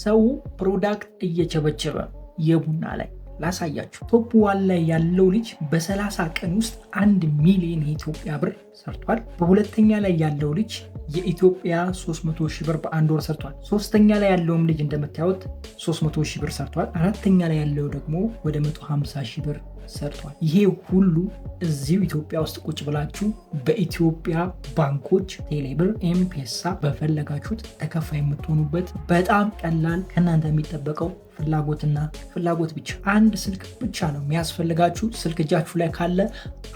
ሰው ፕሮዳክት እየቸበቸበ የቡና ላይ ላሳያችሁ። ቶፕ ዋን ላይ ያለው ልጅ በ30 ቀን ውስጥ 1 ሚሊዮን የኢትዮጵያ ብር ሰርቷል። በሁለተኛ ላይ ያለው ልጅ የኢትዮጵያ 300 ሺህ ብር በአንድ ወር ሰርቷል። ሶስተኛ ላይ ያለውም ልጅ እንደምታዩት 300 ሺህ ብር ሰርቷል። አራተኛ ላይ ያለው ደግሞ ወደ 150 ሺህ ብር ሰርቷል። ይሄ ሁሉ እዚሁ ኢትዮጵያ ውስጥ ቁጭ ብላችሁ በኢትዮጵያ ባንኮች ቴሌብር፣ ኤምፔሳ በፈለጋችሁት ተከፋይ የምትሆኑበት በጣም ቀላል ከእናንተ የሚጠበቀው ፍላጎትና ፍላጎት ብቻ። አንድ ስልክ ብቻ ነው የሚያስፈልጋችሁ። ስልክ እጃችሁ ላይ ካለ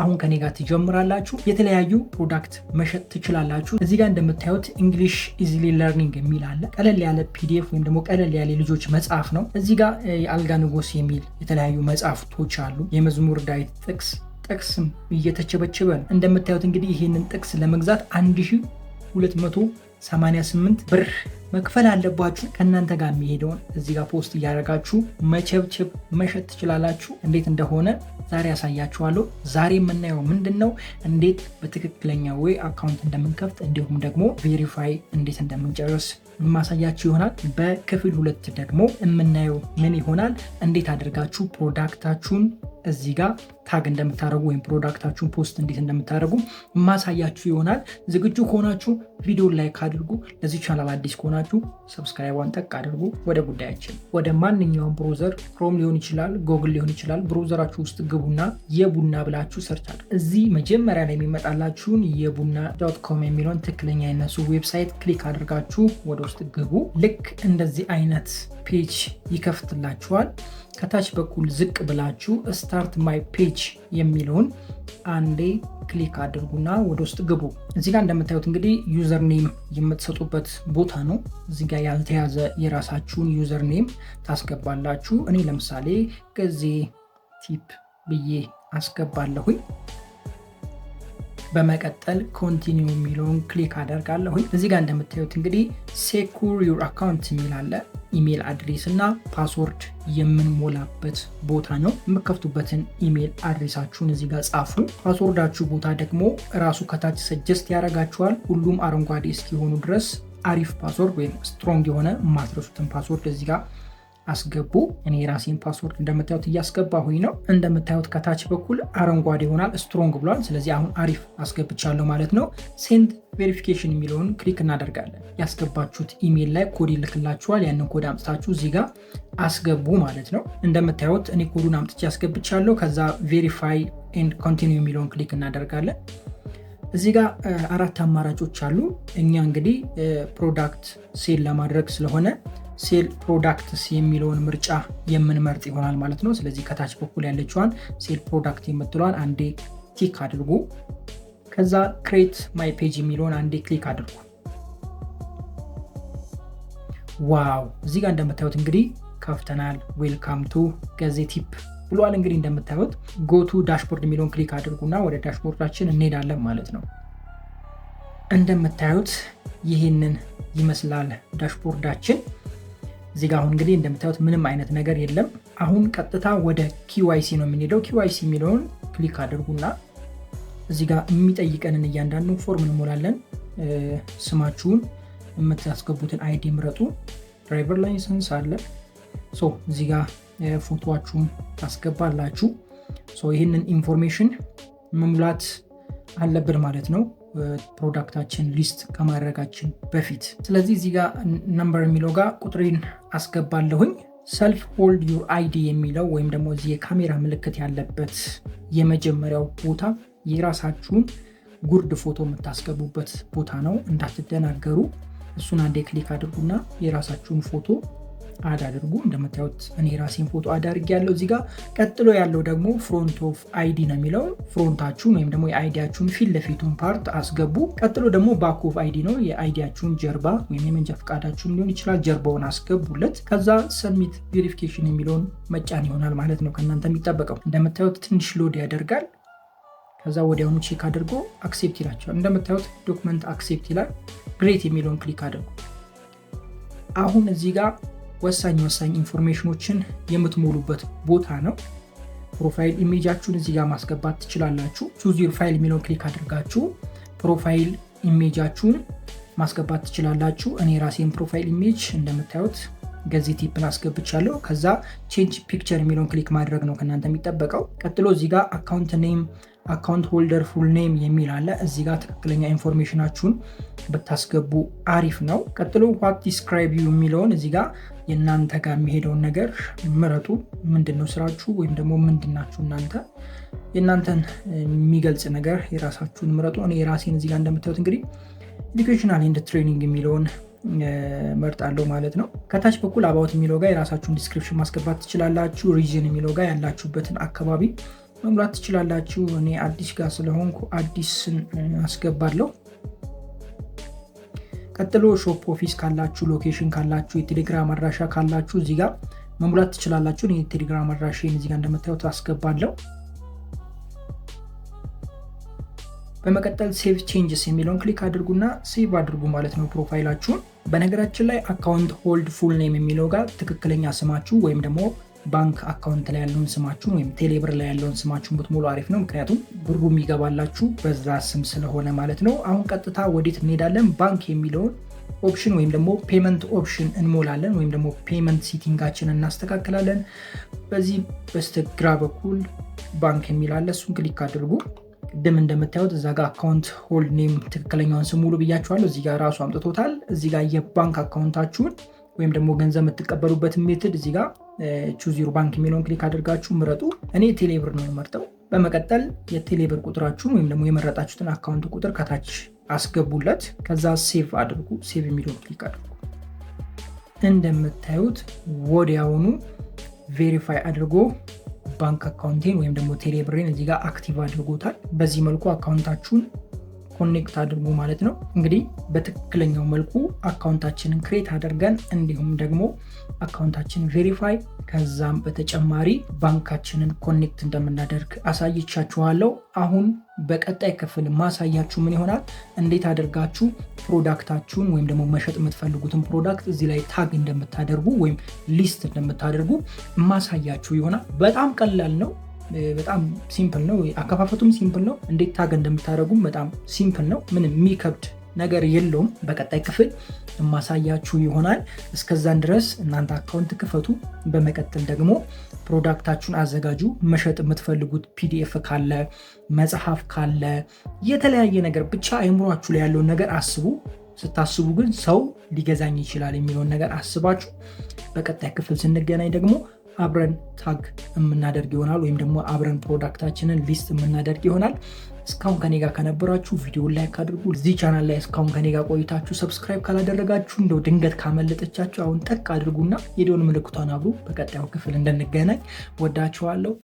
አሁን ከኔ ጋር ትጀምራላችሁ። የተለያዩ ፕሮዳክት መሸጥ ትችላላችሁ። እዚህ ጋር እንደምታዩት እንግሊሽ ኢዚሊ ለርኒንግ የሚል አለ። ቀለል ያለ ፒዲኤፍ ወይም ደግሞ ቀለል ያለ ልጆች መጽሐፍ ነው። እዚህ ጋር የአልጋ ንጉስ የሚል የተለያዩ መጽሐፍቶች አሉ። የመዝሙር ዳዊት ጥቅስም እየተቸበቸበ ነው። እንደምታዩት እንግዲህ ይህንን ጥቅስ ለመግዛት 1288 ብር መክፈል አለባችሁ። ከእናንተ ጋር የሚሄደውን እዚህ ጋር ፖስት እያደረጋችሁ መቸብቸብ መሸጥ ትችላላችሁ። እንዴት እንደሆነ ዛሬ ያሳያችኋለሁ። ዛሬ የምናየው ምንድን ነው፣ እንዴት በትክክለኛ ወይ አካውንት እንደምንከፍት እንዲሁም ደግሞ ቬሪፋይ እንዴት እንደምንጨርስ ማሳያችሁ ይሆናል። በክፍል 2 ደግሞ የምናየው ምን ይሆናል፣ እንዴት አድርጋችሁ ፕሮዳክታችሁን እዚህ ጋር ታግ እንደምታደርጉ ወይም ፕሮዳክታችሁን ፖስት እንዴት እንደምታደርጉ ማሳያችሁ ይሆናል። ዝግጁ ከሆናችሁ ቪዲዮ ላይክ አድርጉ። ለዚህ ቻናል አዲስ ከሆናችሁ ሰብስክራይቧን ጠቅ አድርጉ። ወደ ጉዳያችን፣ ወደ ማንኛውም ብሮዘር ክሮም ሊሆን ይችላል፣ ጎግል ሊሆን ይችላል፣ ብሮዘራችሁ ውስጥ ግቡና የቡና ብላችሁ ሰርች አድርጉ። እዚህ መጀመሪያ ላይ የሚመጣላችሁን የቡና.com የሚለውን ትክክለኛ የነሱ ዌብሳይት ክሊክ አድርጋችሁ ወደ ውስጥ ግቡ። ልክ እንደዚህ አይነት ፔጅ ይከፍትላችኋል። ከታች በኩል ዝቅ ብላችሁ ስታርት ማይ ፔጅ የሚለውን አንዴ ክሊክ አድርጉና ወደ ውስጥ ግቡ። እዚህ ጋር እንደምታዩት እንግዲህ ዩዘር ኔም የምትሰጡበት ቦታ ነው። እዚህ ጋር ያልተያዘ የራሳችሁን ዩዘር ኔም ታስገባላችሁ። እኔ ለምሳሌ ገዜ ቲፕ ብዬ አስገባለሁኝ። በመቀጠል ኮንቲኒው የሚለውን ክሊክ አደርጋለሁኝ። እዚህ ጋር እንደምታዩት እንግዲህ ሴኩር ዩር አካውንት የሚል አለ። ኢሜል አድሬስ እና ፓስወርድ የምንሞላበት ቦታ ነው። የምከፍቱበትን ኢሜል አድሬሳችሁን እዚህ ጋር ጻፉ። ፓስወርዳችሁ ቦታ ደግሞ ራሱ ከታች ሰጀስት ያደርጋችኋል። ሁሉም አረንጓዴ እስኪሆኑ ድረስ አሪፍ ፓስወርድ ወይም ስትሮንግ የሆነ የማትረሱትን ፓስወርድ እዚህ ጋር አስገቡ። እኔ የራሴን ፓስወርድ እንደምታዩት እያስገባሁኝ ነው። እንደምታዩት ከታች በኩል አረንጓዴ ይሆናል፣ ስትሮንግ ብሏል። ስለዚህ አሁን አሪፍ አስገብቻለሁ ማለት ነው። ሴንድ ቬሪፊኬሽን የሚለውን ክሊክ እናደርጋለን። ያስገባችሁት ኢሜል ላይ ኮድ ይልክላችኋል። ያንን ኮድ አምጥታችሁ እዚህ ጋር አስገቡ ማለት ነው። እንደምታዩት እኔ ኮዱን አምጥቼ ያስገብቻለሁ። ከዛ ቬሪፋይ ኤንድ ኮንቲኒው የሚለውን ክሊክ እናደርጋለን። እዚህ ጋር 4 አማራጮች አሉ። እኛ እንግዲህ ፕሮዳክት ሴል ለማድረግ ስለሆነ ሴል ፕሮዳክትስ የሚለውን ምርጫ የምንመርጥ ይሆናል ማለት ነው። ስለዚህ ከታች በኩል ያለችዋን ሴል ፕሮዳክት የምትለዋን አንዴ ቲክ አድርጉ። ከዛ ክሬት ማይ ፔጅ የሚለውን አንዴ ክሊክ አድርጉ። ዋው! እዚህ ጋር እንደምታዩት እንግዲህ ከፍተናል። ዌልካም ቱ ገዜ ቲፕ ብሏል። እንግዲህ እንደምታዩት ጎቱ ዳሽቦርድ የሚለውን ክሊክ አድርጉና ወደ ዳሽቦርዳችን እንሄዳለን ማለት ነው። እንደምታዩት ይህንን ይመስላል ዳሽቦርዳችን። እዚህ ጋር አሁን እንግዲህ እንደምታዩት ምንም አይነት ነገር የለም። አሁን ቀጥታ ወደ ኪዋይሲ ነው የምንሄደው። ኪዋይሲ የሚለውን ክሊክ አድርጉና እዚህ ጋር የሚጠይቀንን እያንዳንዱ ፎርም እንሞላለን። ስማችሁን፣ የምታስገቡትን አይዲ ምረጡ። ድራይቨር ላይሰንስ አለ። እዚህ ጋር ፎቶዋችሁን ታስገባላችሁ። ይህንን ኢንፎርሜሽን መሙላት አለብን ማለት ነው ፕሮዳክታችን ሊስት ከማድረጋችን በፊት። ስለዚህ እዚህ ጋር ነምበር የሚለው ጋር ቁጥሬን አስገባለሁኝ። ሰልፍ ሆልድ ዩር አይዲ የሚለው ወይም ደግሞ እዚህ የካሜራ ምልክት ያለበት የመጀመሪያው ቦታ የራሳችሁን ጉርድ ፎቶ የምታስገቡበት ቦታ ነው። እንዳትደናገሩ። እሱን አንዴ ክሊክ አድርጉና የራሳችሁን ፎቶ አድ አድርጉ። እንደምታዩት እኔ ራሴን ፎቶ አድ አድርጌያለሁ እዚህ ጋር። ቀጥሎ ያለው ደግሞ ፍሮንት ኦፍ አይዲ ነው የሚለው። ፍሮንታችሁን ወይም ደግሞ የአይዲያችሁን ፊት ለፊቱን ፓርት አስገቡ። ቀጥሎ ደግሞ ባክ ኦፍ አይዲ ነው። የአይዲያችሁን ጀርባ ወይም የመንጃ ፈቃዳችሁን ሊሆን ይችላል ጀርባውን አስገቡለት። ከዛ ሰብሚት ቬሪፊኬሽን የሚለውን መጫን ይሆናል ማለት ነው ከእናንተ የሚጠበቀው። እንደምታዩት ትንሽ ሎድ ያደርጋል። ከዛ ወዲያውኑ ቼክ አድርጎ አክሴፕት ይላቸዋል። እንደምታዩት ዶክመንት አክሴፕት ይላል። ግሬት የሚለውን ክሊክ አድርጉ። አሁን እዚህ ጋር ወሳኝ ኢንፎርሜሽኖችን የምትሞሉበት ቦታ ነው። ፕሮፋይል ኢሜጃችሁን እዚህ ጋር ማስገባት ትችላላችሁ። ቹዝ ዩር ፋይል የሚለውን ክሊክ አድርጋችሁ ፕሮፋይል ኢሜጃችሁን ማስገባት ትችላላችሁ። እኔ ራሴን ፕሮፋይል ኢሜጅ እንደምታዩት ገዚ ቲፕን አስገብቻለሁ። ከዛ ቼንጅ ፒክቸር የሚለውን ክሊክ ማድረግ ነው ከእናንተ የሚጠበቀው። ቀጥሎ እዚህ ጋር አካውንት ኔም፣ አካውንት ሆልደር ፉል ኔም የሚል አለ። እዚህ ጋር ትክክለኛ ኢንፎርሜሽናችሁን ብታስገቡ አሪፍ ነው። ቀጥሎ ዋት ዲስክራይብ ዩ የሚለውን እዚህ ጋር የእናንተ ጋር የሚሄደውን ነገር ምረጡ። ምንድነው ስራችሁ ወይም ደግሞ ምንድናችሁ እናንተ የእናንተን የሚገልጽ ነገር የራሳችሁን ምረጡ። እኔ የራሴን እዚህ ጋር እንደምታዩት እንግዲህ ኤዱኬሽናል ኤንድ ትሬኒንግ የሚለውን መርጣለሁ ማለት ነው። ከታች በኩል አባውት የሚለው ጋር የራሳችሁን ዲስክሪፕሽን ማስገባት ትችላላችሁ። ሪጅን የሚለው ጋር ያላችሁበትን አካባቢ መሙላት ትችላላችሁ። እኔ አዲስ ጋር ስለሆንኩ አዲስን አስገባለሁ። ቀጥሎ ሾፕ ኦፊስ ካላችሁ፣ ሎኬሽን ካላችሁ፣ የቴሌግራም አድራሻ ካላችሁ እዚህ ጋር መሙላት ትችላላችሁ። እኔ የቴሌግራም አድራሻን እዚህ ጋር እንደምታዩት አስገባለሁ። በመቀጠል ሴቭ ቼንጅስ የሚለውን ክሊክ አድርጉና ሴቭ አድርጉ ማለት ነው ፕሮፋይላችሁን። በነገራችን ላይ አካውንት ሆልድ ፉል ኔም የሚለው ጋር ትክክለኛ ስማችሁ ወይም ደግሞ ባንክ አካውንት ላይ ያለውን ስማችሁን ወይም ቴሌብር ላይ ያለውን ስማችሁን ብትሞሉ አሪፍ ነው። ምክንያቱም ብሩ የሚገባላችሁ በዛ ስም ስለሆነ ማለት ነው። አሁን ቀጥታ ወዴት እንሄዳለን? ባንክ የሚለውን ኦፕሽን ወይም ደግሞ ፔመንት ኦፕሽን እንሞላለን ወይም ደግሞ ፔመንት ሲቲንጋችንን እናስተካክላለን። በዚህ በስተግራ በኩል ባንክ የሚል አለ። እሱን ክሊክ አድርጉ። ቅድም እንደምታዩት እዛ ጋር አካውንት ሆልድ ኔም ትክክለኛውን ስም ሙሉ ብያችኋለሁ። እዚህ ጋር ራሱ አምጥቶታል። እዚህ ጋር የባንክ አካውንታችሁን ወይም ደግሞ ገንዘብ የምትቀበሉበትን ሜትድ እዚህ ጋር ቹዝ ዩር ባንክ የሚለውን ክሊክ አድርጋችሁ ምረጡ። እኔ ቴሌብር ነው የመርጠው። በመቀጠል የቴሌብር ቁጥራችሁን ወይም ደግሞ የመረጣችሁትን አካውንት ቁጥር ከታች አስገቡለት። ከዛ ሴቭ አድርጉ። ሴቭ የሚለውን ክሊክ አድርጉ። እንደምታዩት ወዲያውኑ ቬሪፋይ አድርጎ ባንክ አካውንቴን ወይም ደግሞ ቴሌብሬን እዚህ ጋር አክቲቭ አድርጎታል። በዚህ መልኩ አካውንታችሁን ኮኔክት አድርጉ ማለት ነው። እንግዲህ በትክክለኛው መልኩ አካውንታችንን ክሬት አድርገን እንዲሁም ደግሞ አካውንታችንን ቬሪፋይ ከዛም በተጨማሪ ባንካችንን ኮኔክት እንደምናደርግ አሳይቻችኋለሁ። አሁን በቀጣይ ክፍል ማሳያችሁ ምን ይሆናል፣ እንዴት አድርጋችሁ ፕሮዳክታችሁን ወይም ደግሞ መሸጥ የምትፈልጉትን ፕሮዳክት እዚህ ላይ ታግ እንደምታደርጉ ወይም ሊስት እንደምታደርጉ ማሳያችሁ ይሆናል። በጣም ቀላል ነው። በጣም ሲምፕል ነው። አከፋፈቱም ሲምፕል ነው። እንዴት ታግ እንደምታደርጉም በጣም ሲምፕል ነው። ምንም የሚከብድ ነገር የለውም። በቀጣይ ክፍል ማሳያችሁ ይሆናል። እስከዛን ድረስ እናንተ አካውንት ክፈቱ። በመቀጠል ደግሞ ፕሮዳክታችሁን አዘጋጁ። መሸጥ የምትፈልጉት ፒዲኤፍ ካለ፣ መጽሐፍ ካለ፣ የተለያየ ነገር ብቻ አይምሯችሁ ላይ ያለውን ነገር አስቡ። ስታስቡ ግን ሰው ሊገዛኝ ይችላል የሚለውን ነገር አስባችሁ በቀጣይ ክፍል ስንገናኝ ደግሞ አብረን ታግ የምናደርግ ይሆናል ወይም ደግሞ አብረን ፕሮዳክታችንን ሊስት የምናደርግ ይሆናል። እስካሁን ከኔ ጋር ከነበራችሁ ቪዲዮ ላይክ አድርጉ። እዚህ ቻናል ላይ እስካሁን ከኔ ጋር ቆይታችሁ ሰብስክራይብ ካላደረጋችሁ እንደው ድንገት ካመለጠቻችሁ አሁን ጠቅ አድርጉና የደወል ምልክቷን አብሩ። በቀጣዩ ክፍል እንድንገናኝ ወዳችኋለሁ።